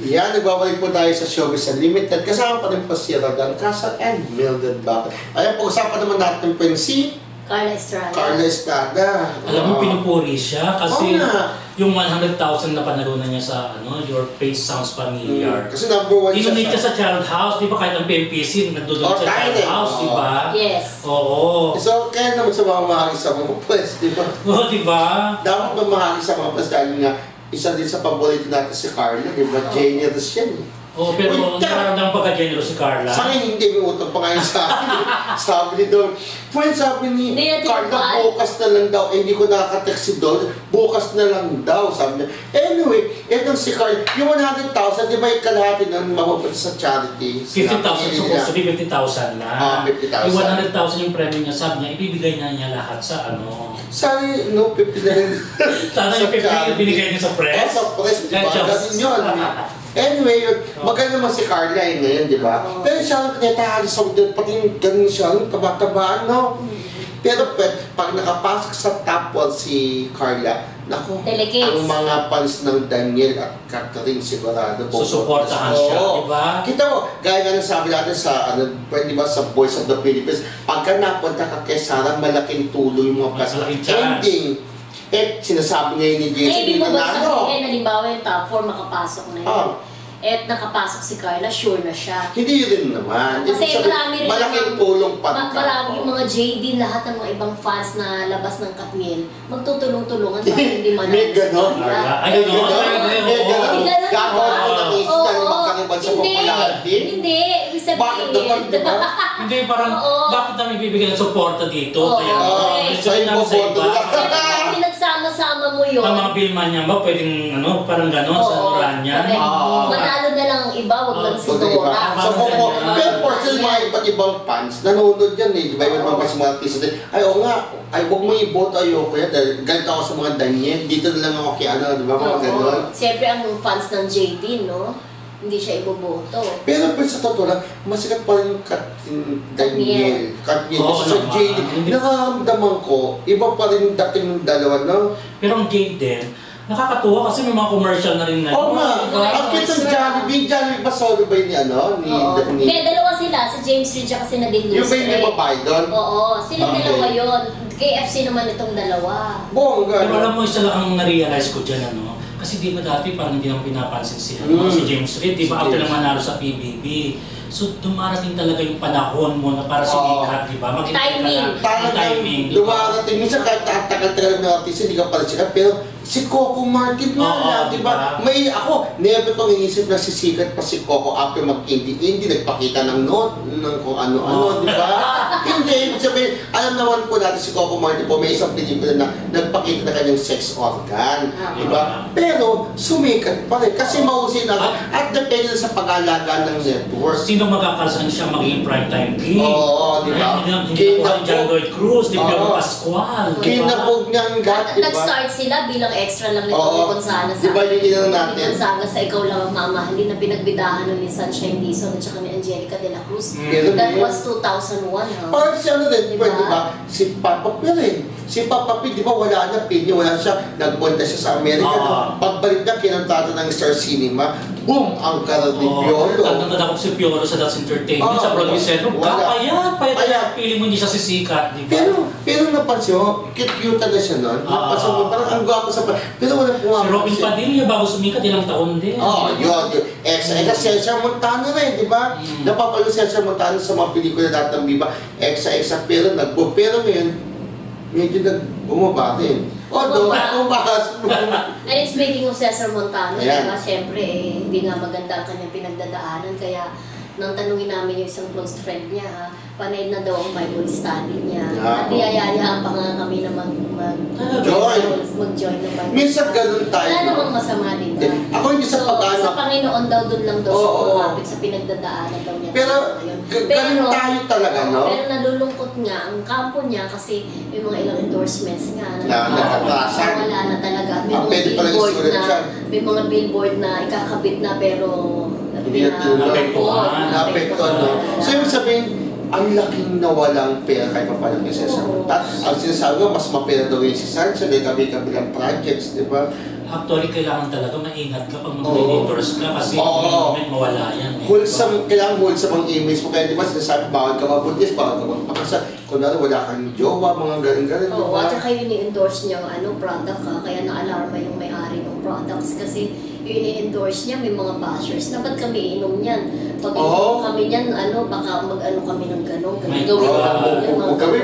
Yan, nagbabalik po tayo sa Showbiz Unlimited. Kasama pa rin po si Rodan Casal and Mildred Bakit. Ayan, pag-usapan naman natin po yung si Carla Estrada. Carla Estrada. Alam mo, pinupuri siya kasi nga. yung 100,000 na panalunan niya sa Your Face Sounds Familiar. Kasi number one Dinonate siya siya sa Child House, di ba kahit ang PMPC nagdodonate sa Child House, di ba? Yes. Oo. So, kaya naman sa mga mahagi sa mga pwes, di ba? Oo, di ba? Dapat mamahagi sa mga pwes dahil nga isa din sa paborito natin si Carla, di ba? Generous yan eh. Oo, pero nararamdaman pagka-generous si Carla. Sa akin, hindi may utang pa ngayon sa akin. Sabi ni Don, friend, sabi ni Hindi natin Carla, mahal. bukas na lang daw. Hindi ko nakaka-text si Don, bukas na lang daw. Sabi niya. Anyway, etong si Carla, yung 100,000, di ba yung kalahati nun mapupunta sa charity? 50,000, supposed to be 50,000 na. 50,000. Yung 100,000 yung premium niya, sabi niya, ibibigay na niya lahat sa Sana, no, 50 na rin. Sana yung 50 yung binigay niya sa press. Sa press, di ba? Just- Ganun yun. Anyway, maganda naman si Carla eh ngayon, di ba? Pero siya ang tinatahali sa doon, pati yung ganun siya, yung taba-tabaan, no? Pero pag nakapasok sa top wall si Carla, naku, Delegates. ang mga fans ng Daniel at Catherine sigurado. Susuportahan siya, di ba? Kita mo, gaya nga ng sabi natin sa, pwede ba, sa Voice of the Philippines, pagka napunta ka kay Sarah, malaking tulong yung mga Malaking chance. ending. Sinasabi ngayon ni Jason, Ibig mo ba nanalo. sabihin, halimbawa yung top 4 makapasok na yun. At nakapasok si Carla, sure na siya. Hindi rin naman. Kasi Ibig sabihin, marami rin malaking naman- tulong pa rin. Marami yung mga JD, lahat ng mga ibang fans na labas ng Katniel, magtutulong-tulungan para hindi manalo. May ganon. Carla. Ay, May ganon. ganon. May ganon. Hindi ganon, Gagawa diba? ko ng isip na magkakibad sa Hindi. popularity. Hindi. Ibig sabihin. Bakit naman, di ba? Hindi, parang, Oo. bakit namin bibigyan ng suporta dito? Oo. Kaya, gusto Sa'yo namin sa boboto iba. lang. Kaya pinagsama-sama mo yun. Ang mga Bilman niya ba, pwedeng, parang ganon sa Oo. Urania. Correct. Oo. Manalo na lang ang iba, wag lang si So, di ba? Dora. So, pero for sure, mga iba't ibang fans, nanonood yan eh. Di ba? Yung mga mga artista din. Ay, oo nga. Ay, huwag mo i-vote. Ayoko yan. Dahil galit ako sa mga Daniel. Dito na lang ako kay ano. Di ba? Mga ganon. Siyempre ang fans ng JD, no? Hindi siya iboboto. Pero sa totoo lang, masikat pa rin yung Daniel. Katniel. Oo Sa naman. JD, nakaramdaman ko, iba pa rin yung dating ng dalawa, no? Pero ang Jade din, nakakatuwa kasi may mga commercial na rin na. Oo nga. Diba? At kitang Jollibee ba solo ba yun ni ano? Oo. Hindi, dalawa sila. Si James Reid siya kasi naging Yung ba yung may babae doon? Oo, sila Okay. dalawa yun. KFC naman itong dalawa. Bongga. Pero alam mo, isa lang ang na-realize ko dyan, kasi di ba dati parang hindi naman pinapansin si James Reid, di ba? Si After James. na manalo sa PBB. So, dumarating talaga yung panahon mo na para sumikat, di ba? Timing. Timing, di ba? Dumarating. Minsan kahit tagal-tagal ng artista, hindi ka pala siya. Pero si Coco Martin nga Oo, lang, di ba? diba? May ako, never kong inisip na sisikat pa si Coco after mag-indie. Nagpakita ng note, ng kung ano-ano, di ba? Hindi, ibig sabihin, alam naman po natin si Coco Martin po, may isang pelikula na nagpakita na kanyang sex organ, di ba? Pero sumikat pa rin kasi mausin na at depende na sa pag-alaga ng network. Sino magkakaroon siya maging primetime king? Oo, di ba? Hindi ko John Lloyd Cruz, di ba? Oo. Pascual, di ba? Kinabog niyang lahat, di ba? Nag-start sila bilang extra lang nito Oo. ni Gonzaga sa Di ba yung inano natin? Ni Gonzaga sa Ikaw Lang Ang Mamahalin na pinagbidahan ng ni Sunshine Dizon at saka ni Angelica de la Cruz. Pero That yun- was 2001, ha? Parang siya na rin, Diba? di ba? Si Papa P rin. Si Papa P, di ba wala na pinya, wala siya. Nagpunta siya sa Amerika. Oo. No? Pagbalik niya, kinantata ng Star Cinema. Boom! Ang karal ni Piolo. Tanda ako si Piolo sa That's Entertainment, Oo, sa producer. wala. Payat. Pili mo hindi siya sisikat, di ba? Pero napansin mo, cute na siya nun. Napansin mo, parang ang gwapo sa pero wala Si Robin pumapansin. Padilla, bago sumikat, ilang taon din. Oh, yun. Exa Cesar Montano rin, di ba? Napapalo Cesar Montano sa mga pelikula dati ng Viva. Exa, pero pero ngayon, medyo bumaba din. Although, umahas. And it's making of Cesar Montano, Ayan. diba? Siyempre, hindi nga maganda ang kanyang pinagdadaanan. Kaya, nang tanungin namin yung isang close friend niya, panay na daw ang Bible study niya. Yeah. At iyayayaan pa nga kami na mag-join ng Bible Minsan study. ganun tayo. Wala namang masama din. Ako hindi sa pag-ano. Sa Panginoon daw, doon lang daw siya Oo. kumapit sa pinagdadaanan daw niya. Pero, ganun tayo talaga, no? Pero nalulungkot nga ang kampo niya kasi may mga ilang endorsements nga Na nagkakasan. wala na talaga. May mga Pwede pala billboard isulat na, siya. may mga billboard na ikakabit na pero Hindi na tulad. Naapektuhan, no? So, ibig sabihin, ang laking nawalang pera kay Papalang kay Cesar Oo. Montano. Ang sinasabi ko, mas mapera daw yun si Sancho dahil kami-kabilang projects, di ba? actually kailangan talaga maingat ka pag mag-endorse ka kasi Oo. may mawala yan. Kailangan wholesome ang image mo. Kaya di ba sinasabi, bawal ka mabuntis, bawal ka magpakasal. Kung wala kang jowa, mga galing-galing, di Oo, ba? at saka yun i-endorse niya product kaya na-alarma yung may-ari ng products kasi yung i-endorse niya may mga bashers na ba't kami inom niyan? Pag inom kami niyan, baka mag-ano kami ng gano'n, May gawin kami yan, Mambugbog kami,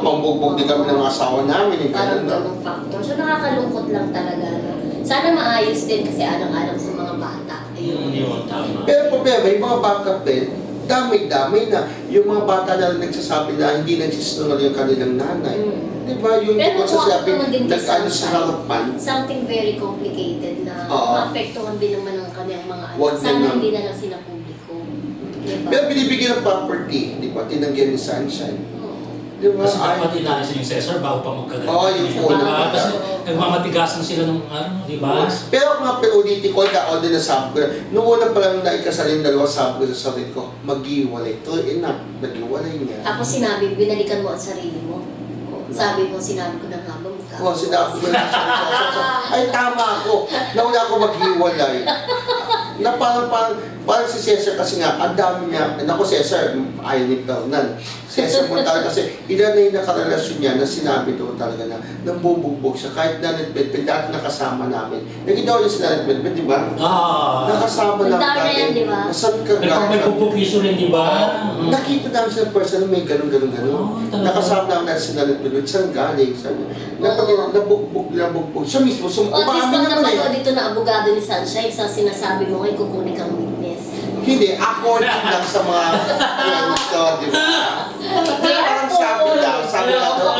mambugbog din kami ng asawa namin. parang ganong factor. So nakakalungkot lang talaga. No? Sana maayos din kasi alang-alang sa mga bata. Yun, tama. Pero problema, yung mga bata din, damay-damay na. Yung mga bata na nagsasabi na hindi nagsisinungal yung kanilang nanay. Di ba? Yung Pero kung sasabi, naman din nag-ano sa sa harapan. something very complicated na maapektuhan din naman ang kanyang mga anak. Wag Sana na. hindi na lang sila publiko. Diba? Pero binibigyan ng property, di ba? Tinanggihan ni Sunshine. Di ba? Kasi dapat inaalis yung Cesar bago pa magkaganda. Oo, yung Diba? una. Kasi nagmamatigasan sila nung di ba? Pero ako nga ulitin ko, o din na sabi ko, nung una pa lang naikasalin dalawa, sabi ko sa sarili ko, mag-iwalay. True enough, nag-iwalay niya. Tapos sinabi, binalikan mo ang sarili mo. Sinabi ko na nga ba mukha. Oo, sinabi ko na ay tama ako, nauna ako mag-iwalay. Na parang si Cesar kasi nga, ang dami niya, naku Cesar, ayaw ni Fernan. Cesar mo talaga kasi ilan na yung nakarelasyon niya na sinabi doon talaga na nambubugbog siya. Kahit nanitbet, dati nakasama namin. Naging daw yung sinanitbet, di ba? Nakasama namin Nagdaan na yan, di ba? Nasaan ka May pupupiso rin, di ba? Nakita namin sa person na may ganun. Talaga. Nakasama namin natin sinanitbet. Saan galing? Nabugbog. Siya mismo, O at least pag naman napanood dito na abogado ni Sunshine, sa sinasabi mo ngayon, kukunin kang witness. Hindi, according lang sa mga ganito, di ba? Parang sabi lang daw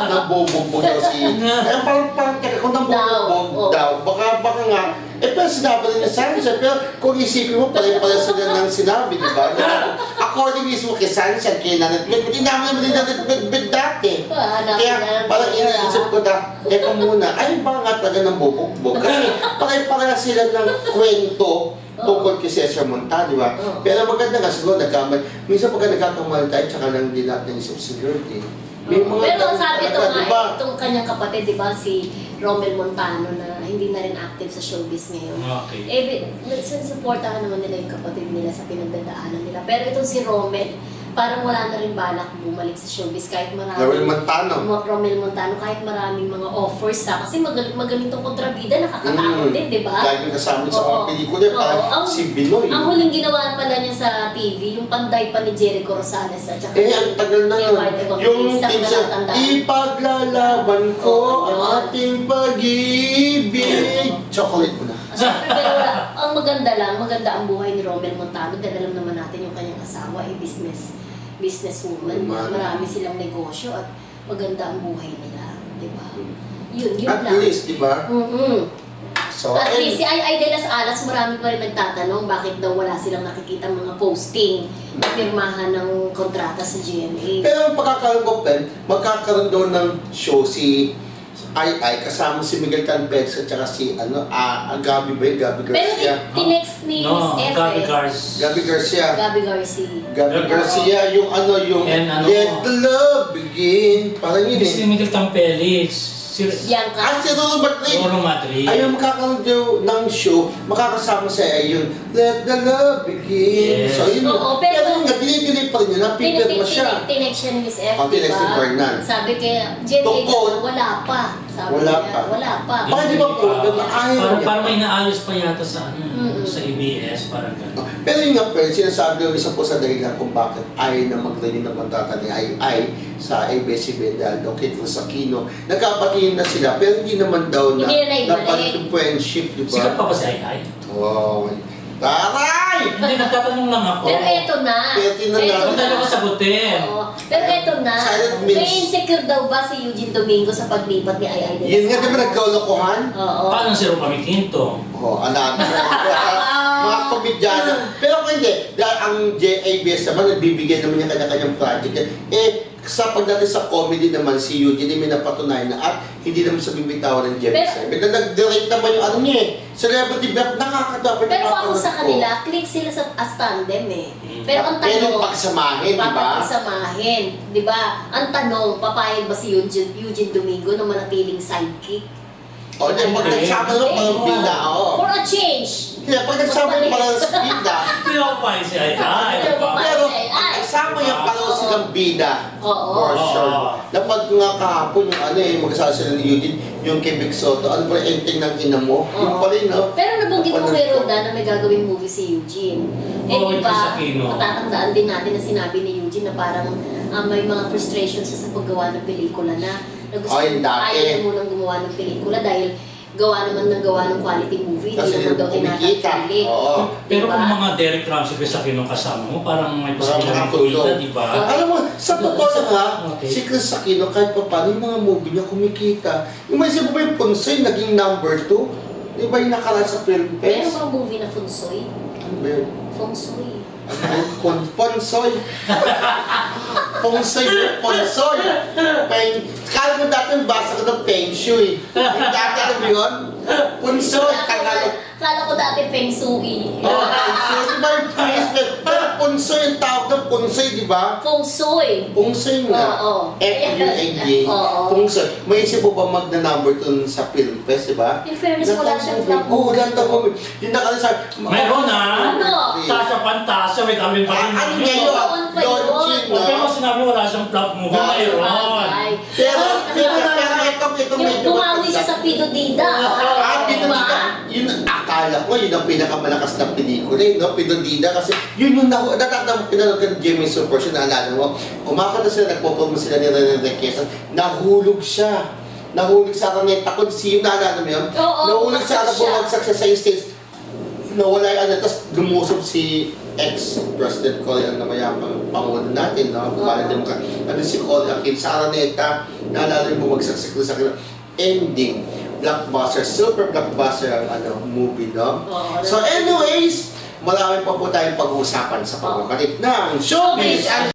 nabubugbog daw si... Eh, parang teka, kung nabubugbog daw, baka nga, pero sinabi rin niya Sunshine, pero kung isipin mo, pala sila ng sinabi, di ba? According mismo kay Sunshine, kay nanatbit, hindi namin naman nanatbit dati. Kaya parang iniisip ko na, teka muna, ay ba nga talaga ng bubugbog? Kasi pare-pare sila ng kwento tungkol kay Cesar Monta, di ba? Pero maganda nga siguro nagkamali. Minsan pagka nagkakamali tayo, tsaka lang din natin isip security. Pero sabi ito nga, diba? itong kanyang kapatid, di ba, si Romel Montano na hindi na rin active sa showbiz ngayon. Okay. Supportahan naman nila yung kapatid nila sa pinagdadaanan nila. Pero itong si Romel, parang wala na rin balak bumalik sa showbiz kahit Romel Montano. Romel Montano, kahit maraming mga offers kasi magaling tong kontrabida, nakakatakot din, di ba? Laging kasama sa mga pelikula, parang si Binoy. Ang huling ginawa pala niya sa TV, yung panday pa ni Jericho Rosales at saka ang tagal na yun. Yung tinsa, ipaglalaban ko ang ating pag-ibig. Chocolate mo na. Pero ang maganda ang buhay ni Romel Montano dahil alam naman natin yung kanyang asawa ay businesswoman. Marami silang negosyo at maganda ang buhay nila, di ba? Yun At lang. least, di ba? So, At least si Ay de las Alas, marami pa rin nagtatanong bakit daw wala silang nakikita mga posting na pirmahan ng kontrata sa GMA. pero ang pagkakaroon ko, Pen, magkakaroon doon ng show si Ay kasama si Miguel Canpex at saka si Gabi ba yun? Gabi Pero Garcia. tinext ni Miss F. Gabi Cars. Gabi Garcia. Gabi Garcia. Gabi Garcia, yung And Let the love begin. Parang yun Hindi si Miguel Campelis. Si Bianca. Si Roro Madrid. Roro Madrid. Ayun, magkakaroon daw ng show, makakasama siya ayun, Let the love begin. Yes. So, yun. Oo, pero pero nga, dinidili pa rin yun, napipirma siya. Tinext siya ni Miss F, Oh, tinext ni Fernan. Sabi kay GMA, Tungkol. wala pa. Sabi Wala niya, pa. wala pa. Bakit di ba program na ayaw niya? Parang may naayos pa yata sa sa ABS, parang gano'n. Pero yun nga, friends, sinasabi yung isa po sa dahilan kung bakit ayaw na mag-renew ng kontrata ni Ay sa ABS-CBN dahil daw kay Cruz Aquino. Nagkapatingin na sila, pero hindi naman daw na Hindi na naibalik. napalit yung friendship, di ba? Sikat pa ba si Ay? Wow. Taray! Hindi, nagtatanong lang ako. Pero eto na. Eto na lang. Kung tayo ko sagutin. Oo. Pero eto na. Silent May means- insecure daw ba si Eugene Domingo sa paglipat ni Ay de las Yun nga, di ba Alas? nagkaulokohan? Oo. Paano si Rupami Quinto? Oh, anak. Mga komedyano. Pero kung hindi, dahil ang JABS naman, nagbibigay naman niya kanya-kanyang project. Sa pagdating sa comedy naman, si Eugene may napatunayan na at hindi naman sa bibitawan ng Jeff Sabe. Nag-direct naman yung ano niya celebrity rap, nakakatawa. Pero ako sa kanila, click sila as tandem eh. Pero ang Pero tanong, yung pagsamahin, di ba? pagsamahin, di ba? Ang tanong, papayag ba si Eugene Domingo na manatiling sidekick? O, di, pag nagsama mo parang bida, oo. For a change. Hindi, pag nagsama mo parang bida, Hindi ako pa si Ay. pero pag nagsama yung parang silang bida, Oo. for sure. Oo. Napag nga kahapon yung magkasama sila ni Eugene, yung kay Vic Soto, ano pa rin ending ng ina mo? Yung pala yun, no? Pero nabanggit mo kay Roda na may gagawing movie si Eugene. Eh Oo, di ito sa ba, Kino. matatandaan din natin na sinabi ni Eugene na parang may mga frustrations siya sa paggawa ng pelikula na gusto Ay, dati. ayaw na munang gumawa ng pelikula dahil gawa naman ng gawa ng quality movie, Kasi hindi naman daw kumikita. tinatangili. Oo. Pero Diba? kung mga Derek Ramsey sa Aquino kasama mo, parang may Parang posibilidad ng makatulong. kumita, di ba? Alam mo, sa totoo lang ha, Okay. si Chris Aquino kahit pa paano yung mga movie niya kumikita. Yung may sabi ba yung Punsoy naging number 2? Di ba yung nakaraan sa Film Meron Fest? bang movie na Funsoy? Ano ba yun? Funsoy. Ponsoy. Ponsoy yun, Ponsoy. Kala mo dati basa ko ng Feng Shui. Yung dati ano ba yun? Ponsoy, Tagalog. Kala ko dati Feng Shui. Oh, so, di ba yung pero Ponsoy yung tawag ng Ponsoy, di ba? Feng Shui. Pungsoy nga. Oo. F-U-N-G. Oo. Pungsoy. May isip mo ba magna-number 2 sa film fest, di ba? In fairness, wala siyang flop Oo, wala siyang movie. Yung nakalasan. Meron na! Ano? Tasha Pantasya, may kami pa rin. Ano niya yun? Noon pa yun. Lorchin, Okay, no? kung sinabi wala siyang flop movie, Ah, mayroon. Pero ito Yung medyo bumawi siya sa Pido Dida. Pinodida, yun akala ko, yun ang pinakamalakas na pelikula, no? Pinodida, kasi yun yung natatanda mo, pinanood ka ng Jimmy Super, siya naalala mo, kumakanta sila, nagpo-promo sila ni René Quezon, nahulog siya. Nahulog sa Araneta, kung siyo, naalala mo yun? Oo, Nahulog sa bumagsak siya. bumagsak siya sa stage, nawala yung ano, tapos lumusob si ex-President Colin na mayamang pangulo natin, no? Para din ka. Ano si Colin Aquino sa Araneta, naalala yung bumagsak sa kanya. Ending, blockbuster, super blockbuster ang movie, no? Oo, So anyways, marami pa po tayong pag-uusapan sa pagbabalik ng Showbiz and